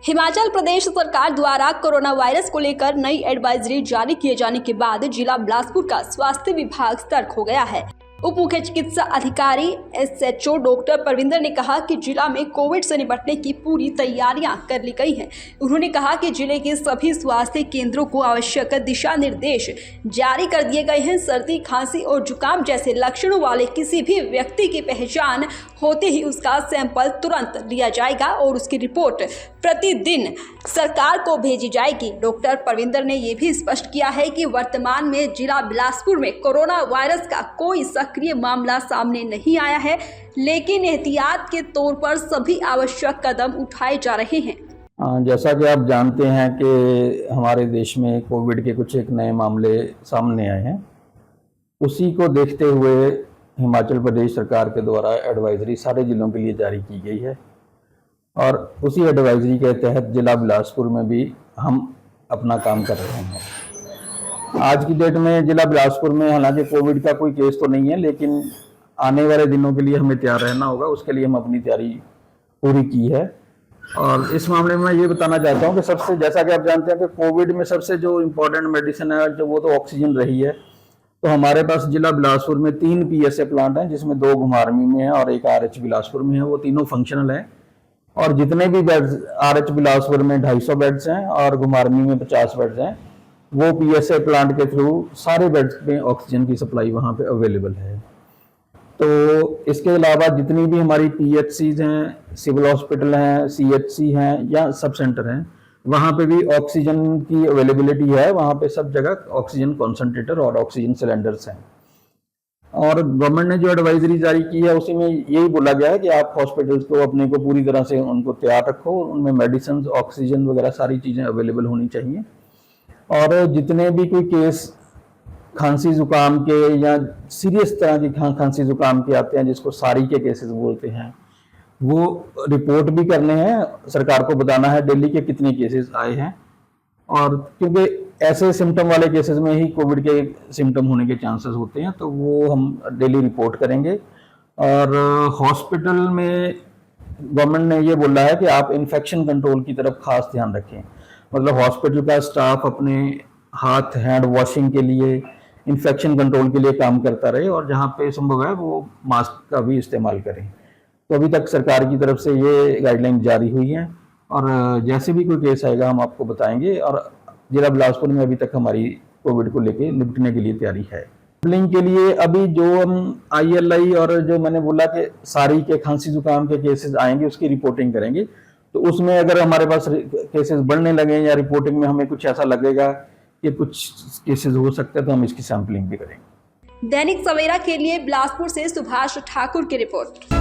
हिमाचल प्रदेश सरकार द्वारा corona virus को लेकर नई एडवाइजरी जारी किए जाने के बाद जिला बिलासपुर का स्वास्थ्य विभाग सतर्क हो गया है। उप मुख्य चिकित्सा अधिकारी SHO डॉक्टर परविंदर ने कहा कि जिला में कोविड से निपटने की पूरी तैयारियां कर ली गई हैं। उन्होंने कहा कि जिले के सभी स्वास्थ्य केंद्रों को आवश्यक दिशा निर्देश जारी कर दिए गए हैं। सर्दी, खांसी और जुकाम जैसे लक्षणों वाले किसी भी व्यक्ति की पहचान होते ही उसका सैंपल तुरंत लिया जाएगा और उसकी रिपोर्ट प्रतिदिन सरकार को भेजी जाएगी। डॉक्टर परविंदर ने ये भी स्पष्ट किया है कि वर्तमान में जिला बिलासपुर में कोरोना वायरस का कोई सक्रिय मामला सामने नहीं आया है, लेकिन एहतियात के तौर पर सभी आवश्यक कदम उठाए जा रहे हैं। जैसा कि आप जानते हैं कि हमारे देश में कोविड के कुछ एक नए मामले सामने आए हैं, उसी को देखते हुए हिमाचल प्रदेश सरकार के द्वारा एडवाइजरी सारे जिलों के लिए जारी की गई है और उसी एडवाइजरी के तहत जिला बिलासपुर में भी हम अपना काम कर रहे हैं। आज की डेट में जिला बिलासपुर में हालांकि कोविड का कोई केस तो नहीं है, लेकिन आने वाले दिनों के लिए हमें तैयार रहना होगा। उसके लिए हम अपनी तैयारी पूरी की है और इस मामले में मैं ये बताना चाहता हूँ कि सबसे, जैसा कि आप जानते हैं कि कोविड में सबसे जो इम्पोर्टेंट मेडिसिन है जो वो तो ऑक्सीजन रही है। तो हमारे पास जिला बिलासपुर में 3 PSA प्लांट हैं, जिसमें 2 घुमारवीं में है और 1 RH बिलासपुर में है। वो तीनों फंक्शनल हैं और जितने भी बेड्स RH बिलासपुर में 250 बेड्स हैं और घुमारवीं में 50 बेड्स हैं, वो PSA प्लांट के थ्रू सारे बेड्स में ऑक्सीजन की सप्लाई वहाँ पे अवेलेबल है। तो इसके अलावा जितनी भी हमारी PHCs हैं, सिविल हॉस्पिटल हैं, CHC हैं या सब सेंटर हैं, वहाँ पे भी ऑक्सीजन की अवेलेबिलिटी है। वहाँ पे सब जगह ऑक्सीजन कॉन्सेंट्रेटर और ऑक्सीजन सिलेंडर्स हैं। और गवर्नमेंट ने जो एडवाइजरी जारी की है उसी में यही बोला गया है कि आप हॉस्पिटल्स को अपने को पूरी तरह से उनको तैयार रखो, उनमें मेडिसिन, ऑक्सीजन वगैरह सारी चीज़ें अवेलेबल होनी चाहिए। और जितने भी कोई केस खांसी जुकाम के या सीरियस तरह की खांसी जुकाम के आते हैं, जिसको सारी के केसेस बोलते हैं, वो रिपोर्ट भी करने हैं। सरकार को बताना है डेली के कितने केसेस आए हैं, और क्योंकि ऐसे सिम्टम वाले केसेस में ही कोविड के सिम्टम होने के चांसेस होते हैं, तो वो हम डेली रिपोर्ट करेंगे। और हॉस्पिटल में गवर्नमेंट ने ये बोला है कि आप इन्फेक्शन कंट्रोल की तरफ खास ध्यान रखें। मतलब हॉस्पिटल का स्टाफ अपने हाथ हैंड वॉशिंग के लिए, इन्फेक्शन कंट्रोल के लिए काम करता रहे और जहाँ पे संभव है वो मास्क का भी इस्तेमाल करें। तो अभी तक सरकार की तरफ से ये गाइडलाइन जारी हुई है और जैसे भी कोई केस आएगा हम आपको बताएंगे। और जिला बिलासपुर में अभी तक हमारी कोविड को लेके निपटने के लिए तैयारी है। सैंपलिंग के लिए अभी जो हम ILI और जो मैंने बोला कि सारी के खांसी जुकाम के केसेस आएंगे उसकी रिपोर्टिंग करेंगे। तो उसमें अगर हमारे पास केसेस बढ़ने लगे या रिपोर्टिंग में हमें कुछ ऐसा लगेगा कि कुछ केसेस हो सकते हैं तो हम इसकी सैंपलिंग भी करेंगे। दैनिक सवेरा के लिए बिलासपुर से सुभाष ठाकुर की रिपोर्ट।